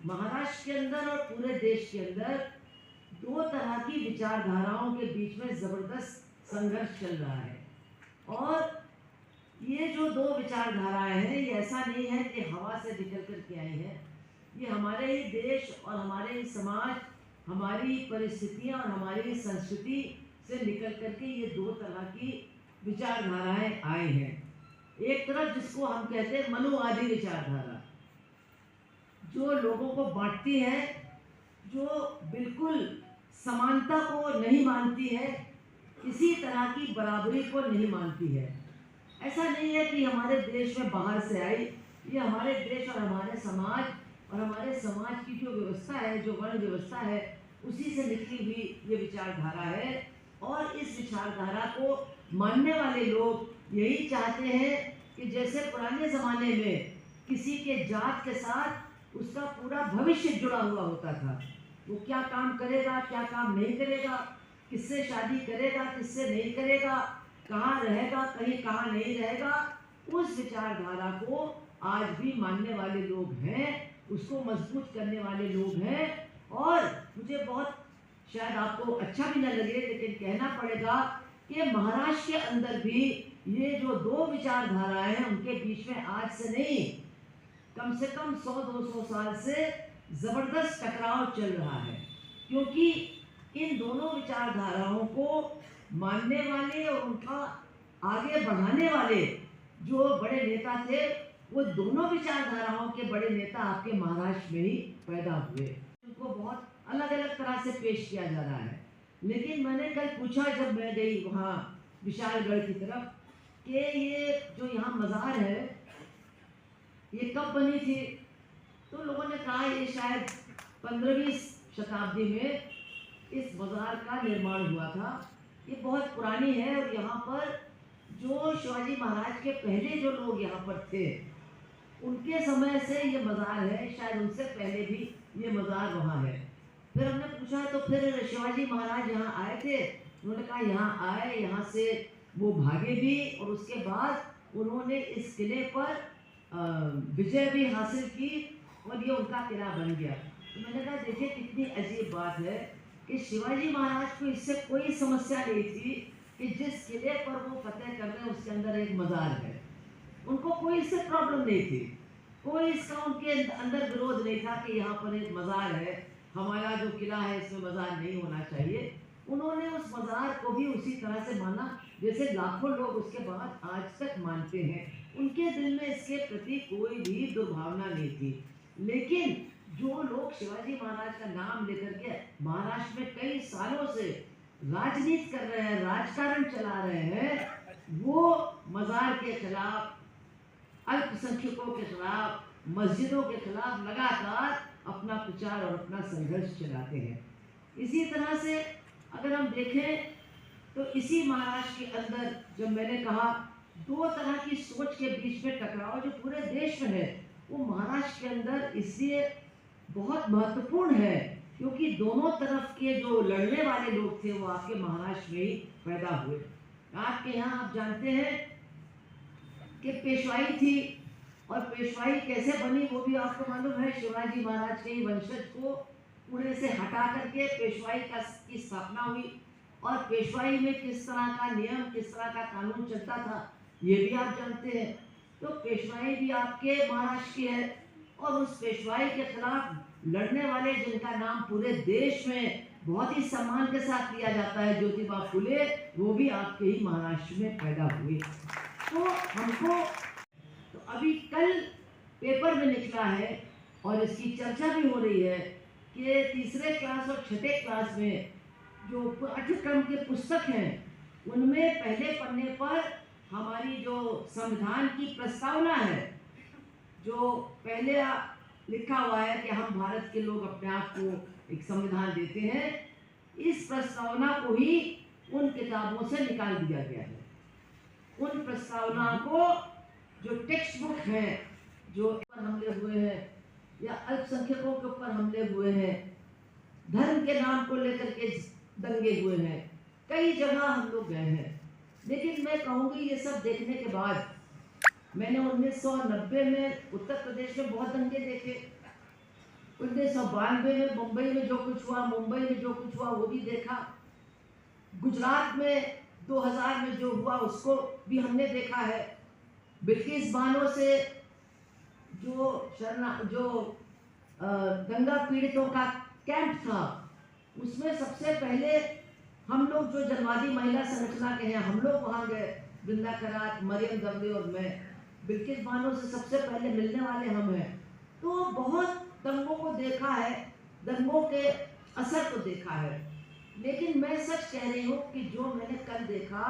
महाराष्ट्र के अंदर और पूरे देश के अंदर दो तरह की विचारधाराओं के बीच में जबरदस्त संघर्ष चल रहा है। और ये जो दो विचारधाराएं हैं, ये ऐसा नहीं है कि हवा से निकल कर के आई है। ये हमारे ही देश और हमारे ही समाज, हमारी परिस्थितियां और हमारी संस्कृति से निकल करके ये दो तरह की विचारधाराएं आई हैं। एक तरफ जिसको हम कहते हैं मनुवादी विचारधारा, जो लोगों को बांटती है, जो बिल्कुल समानता को नहीं मानती है, किसी तरह की बराबरी को नहीं मानती है। ऐसा नहीं है कि हमारे देश में बाहर से आई, ये हमारे देश और हमारे समाज की जो व्यवस्था है, जो वर्ण व्यवस्था है, उसी से निकली हुई ये विचारधारा है। और इस विचारधारा को मानने वाले लोग यही चाहते हैं कि जैसे पुराने ज़माने में किसी के जात के साथ उसका पूरा भविष्य जुड़ा हुआ होता था, वो क्या काम करेगा, क्या काम नहीं करेगा, किससे शादी करेगा, किससे नहीं करेगा, कहाँ रहेगा, कहीं कहाँ नहीं रहेगा, उस विचारधारा को आज भी मानने वाले लोग हैं, उसको मजबूत करने वाले लोग हैं। और मुझे बहुत, शायद आपको अच्छा भी न लगे, लेकिन कहना पड़ेगा कि महाराष्ट्र के अंदर भी ये जो दो विचारधाराएं हैं, उनके बीच में आज से नहीं, कम से कम 100-200 साल से जबरदस्त टकराव चल रहा है। क्योंकि इन दोनों विचारधाराओं को मानने वाले और उनका आगे बढ़ाने वाले जो बड़े नेता थे, वो दोनों विचारधाराओं के बड़े नेता आपके महाराष्ट्र में ही पैदा हुए। उनको बहुत अलग अलग तरह से पेश किया जा रहा है। लेकिन मैंने कल पूछा, जब मैं गई वहाँ विशालगढ़ की तरफ, कि ये जो यहाँ मज़ार है ये कब बनी थी, तो लोगों ने कहा ये शायद 15वीं शताब्दी में इस मज़ार का निर्माण हुआ था। ये बहुत पुरानी है और यहाँ पर जो शिवाजी महाराज के पहले जो लोग यहाँ पर थे, उनके समय से ये मज़ार है, शायद उनसे पहले भी ये मज़ार वहाँ है। फिर हमने पूछा, तो फिर शिवाजी महाराज यहाँ आए थे? उन्होंने कहा यहाँ आए, यहाँ से वो भागे भी, और उसके बाद उन्होंने इस किले पर विजय भी हासिल की और ये उनका किला बन गया। तो मैंने कहा देखिए कितनी अजीब बात है कि शिवाजी महाराज को इससे कोई समस्या नहीं थी कि जिस किले पर वो फतेह कर रहे हैं उसके अंदर एक मज़ार है, उनको कोई इससे प्रॉब्लम नहीं थी, कोई इसका उनके अंदर विरोध नहीं था कि यहाँ पर एक मज़ार है, हमारा जो किला है इसमें मज़ार नहीं होना चाहिए। उन्होंने उस मज़ार को भी उसी तरह से माना जैसे लाखों लोग उसके बाद आज तक मानते हैं। उनके दिल में इसके प्रति कोई भी दुर्भावना नहीं थी। लेकिन जो लोग शिवाजी महाराज का नाम लेकर के महाराष्ट्र में कई सालों से राजनीति कर रहे हैं, राजकारण चला रहे हैं, वो मज़ार के खिलाफ, अल्पसंख्यकों के खिलाफ, मस्जिदों के खिलाफ लगातार अपना प्रचार और अपना संघर्ष चलाते हैं। इसी तरह से अगर हम देखें तो इसी महाराष्ट्र के अंदर, जब मैंने कहा दो तरह की सोच के बीच में टकराव जो पूरे देश में है, वो महाराष्ट्र के अंदर इसलिए बहुत महत्वपूर्ण है क्योंकि दोनों तरफ के जो लड़ने वाले लोग थे वो आपके महाराष्ट्र में ही पैदा हुए। आपके यहाँ आप जानते हैं कि पेशवाई थी, और पेशवाई कैसे बनी वो भी आपको मालूम है। शिवाजी महाराज के ही वंशज को पुणे से हटा करके पेशवाई की स्थापना हुई, और पेशवाई में किस तरह का नियम, किस तरह का कानून चलता था ये भी आप जानते हैं। तो पेशवाई भी आपके महाराष्ट्र की है, और उस पेशवाई के खिलाफ लड़ने वाले जिनका नाम पूरे देश में बहुत ही सम्मान के साथ लिया जाता है, ज्योतिबा फुले, वो भी आपके ही महाराष्ट्र में पैदा हुए। तो हमको, तो अभी कल पेपर में निकला है और इसकी चर्चा भी हो रही है कि तीसरे क्लास और छठे क्लास में जो पाठ्यक्रम के पुस्तक हैं उनमें पहले पन्ने पर हमारी जो संविधान की प्रस्तावना है, जो पहले लिखा हुआ है कि हम भारत के लोग अपने आप को एक संविधान देते हैं, इस प्रस्तावना को ही उन किताबों से निकाल दिया गया है। उन प्रस्तावना को, जो टेक्स्ट बुक हैं, जो पर हमले हुए हैं या अल्पसंख्यकों के ऊपर हमले हुए हैं, धर्म के नाम को लेकर के दंगे हुए हैं, कई जगह हम लोग गए हैं। लेकिन मैं कहूँगी ये सब देखने के बाद, मैंने 1990 में उत्तर प्रदेश में बहुत दंगे देखे, 1992 में मुंबई में जो कुछ हुआ, मुंबई में जो कुछ हुआ वो भी देखा। गुजरात में 2000 में जो हुआ उसको भी हमने देखा है। बिल्किस बानो से जो दंगा पीड़ितों का कैंप था, उसमें सबसे पहले हम लोग जो जनवादी महिला संरचना के हैं, हम लोग वहाँ गए। वृंदा करात, मरियम दबले और मैं, बिल्किस बानो से सबसे पहले मिलने वाले हम हैं। तो बहुत दंगों को देखा है, दंगों के असर को देखा है। लेकिन मैं सच कह रही हूँ कि जो मैंने कल देखा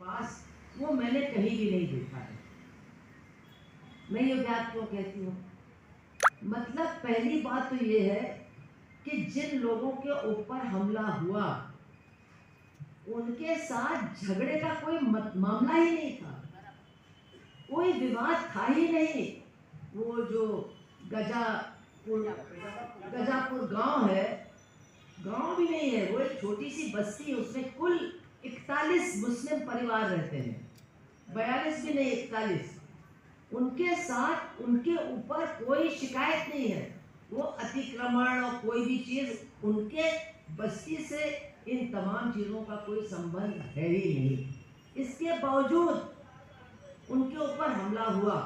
पास, वो मैंने कहीं भी नहीं देखा है। मैं ये बात क्यों कहती हूँ? मतलब पहली बात तो ये है कि जिन लोगों के ऊपर हमला हुआ उनके साथ झगड़े का कोई मामला ही नहीं था, कोई विवाद था ही नहीं। वो जो गजापुर गांव है, गांव भी नहीं है, वो एक छोटी सी बस्ती है, उसमें कुल 41 मुस्लिम परिवार रहते हैं, 42 भी नहीं 41। उनके साथ उनके ऊपर कोई शिकायत नहीं है। वो अतिक्रमण और कोई भी चीज, उनके बस्ती से इन तमाम चीजों का कोई संबंध है ही नहीं। इसके बावजूद उनके ऊपर हमला हुआ,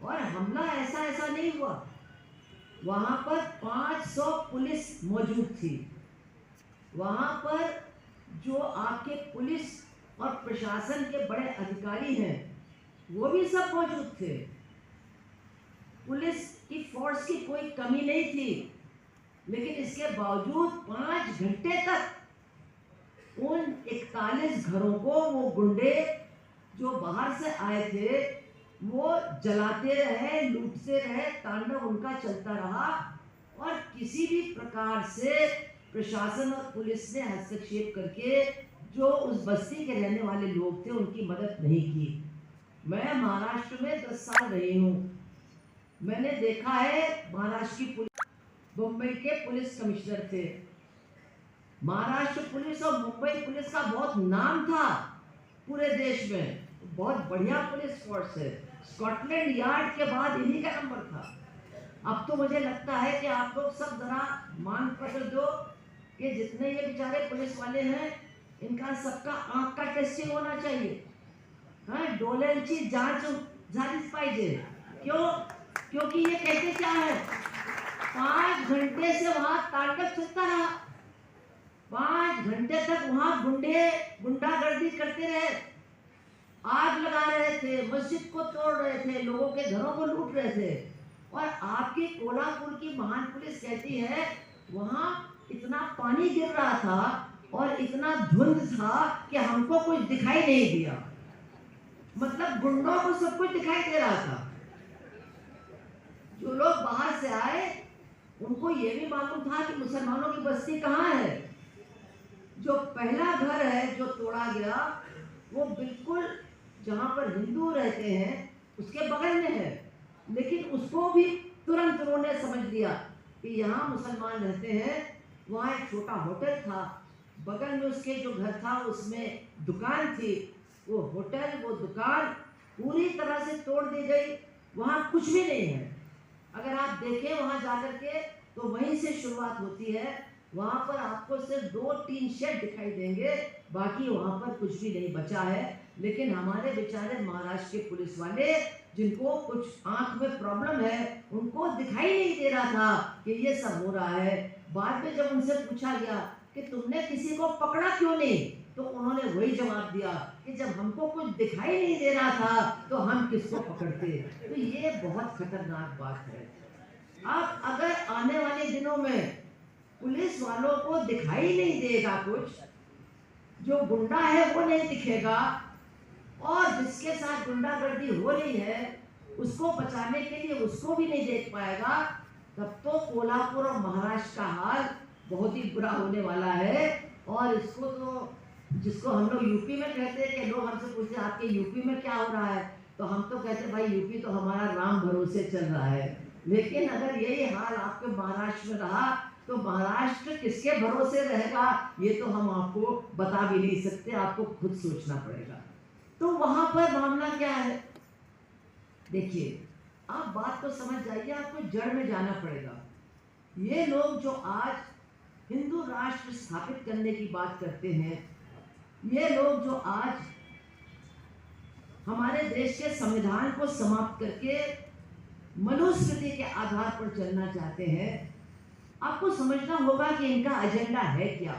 और हमला ऐसा नहीं हुआ। वहां पर 500 पुलिस मौजूद थी। वहां पर जो आपके पुलिस और प्रशासन के बड़े अधिकारी हैं, वो भी सब मौजूद थे। पुलिस की फोर्स की कोई कमी नहीं थी। लेकिन इसके बावजूद 5 घंटे तक उन 41 घरों को वो गुंडे जो बाहर से आए थे वो जलाते रहे, लूटते रहे, तांडव उनका चलता रहा, और किसी भी प्रकार से प्रशासन और पुलिस ने हस्तक्षेप करके जो उस बस्ती के रहने वाले लोग थे उनकी मदद नहीं की। मैं महाराष्ट्र में 10 साल रही हूँ। मैंने देखा है महाराष्ट्र की पुलिस, मुंबई के पुलिस कमिश्नर थे। महाराष्ट्र पुलिस और मुंबई पुलिस का बहुत नाम था पूरे देश में, बहुत बढ़िया पुलिस फोर्स है। स्कॉटलैंड यार्ड के बाद इन्हीं का नंबर था। अब तो मुझे लगता है कि आप लोग सब जरा मान पत्र दो कि जितने ये बेचारे पुलिस वाले हैं, इनका सबका आंख का टेस्टिंग होना चाहिए। हाँ, डोळ्यांची जांच झालीच पाहिजे। क्यों? क्योंकि ये कहते क्या है, 5 घंटे से वहां तांडव चलता रहा। 5 घंटे तक वहां गुंडागर्दी करते रहे, आग लगा रहे थे, मस्जिद को तोड़ रहे थे, लोगों के घरों को लूट रहे थे। और आपकी कोल्हापुर की महान पुलिस कहती है वहां इतना पानी गिर रहा था और इतना धुंध था कि हमको कुछ दिखाई नहीं दिया। मतलब गुंडों को सब कुछ दिखाई दे रहा था। जो लोग बाहर से आए उनको ये भी मालूम था कि मुसलमानों की बस्ती कहाँ है। जो पहला घर है जो तोड़ा गया, वो बिल्कुल जहाँ पर हिंदू रहते हैं उसके बगल में है। लेकिन उसको भी तुरंत उन्होंने समझ लिया कि यहाँ मुसलमान रहते हैं। वहाँ एक छोटा होटल था, बगल में उसके जो घर था उसमें दुकान थी। वो होटल, वो दुकान पूरी तरह से तोड़ दी गई। वहाँ कुछ भी नहीं है। अगर आप देखें वहाँ जाकर के तो वहीं से शुरुआत होती है। वहाँ पर आपको सिर्फ 2-3 शेड दिखाई देंगे, बाकी वहाँ पर कुछ भी नहीं बचा है। लेकिन हमारे बेचारे महाराष्ट्र के पुलिस वाले, जिनको कुछ आंख में प्रॉब्लम है, उनको दिखाई नहीं दे रहा था कि ये सब हो रहा है। बाद में जब उनसे पूछा गया कि तुमने किसी को पकड़ा क्यों नहीं, तो उन्होंने वही जवाब दिया कि जब हमको कुछ दिखाई नहीं दे रहा था तो हम किसको पकड़ते। तो ये बहुत खतरनाक बात है। अब अगर आने वाले दिनों में पुलिस वालों को दिखाई नहीं देगा कुछ, जो गुंडा है वो नहीं दिखेगा, और जिसके साथ गुंडागर्दी हो रही है उसको बचाने के लिए उसको भी नहीं देख पाएगा, तब तो कोल्हापुर और महाराष्ट्र का हाल बहुत ही बुरा होने वाला है। और इसको तो, जिसको हम लोग यूपी में कहते हैं कि लोग हमसे पूछते हैं आपके यूपी में क्या हो रहा है, तो हम तो कहते हैं भाई यूपी तो हमारा राम भरोसे चल रहा है। लेकिन अगर यही हाल आपके महाराष्ट्र में रहा तो महाराष्ट्र किसके भरोसे रहेगा, ये तो हम आपको बता भी नहीं सकते, आपको खुद सोचना पड़ेगा। तो वहां पर मामला क्या है, देखिए आप बात को समझ जाइए, आपको जड़ में जाना पड़ेगा। ये लोग जो आज हिंदू राष्ट्र स्थापित करने की बात करते हैं, ये लोग जो आज हमारे देश के संविधान को समाप्त करके मनुस्मृति के आधार पर चलना चाहते हैं, आपको समझना होगा कि इनका एजेंडा है क्या।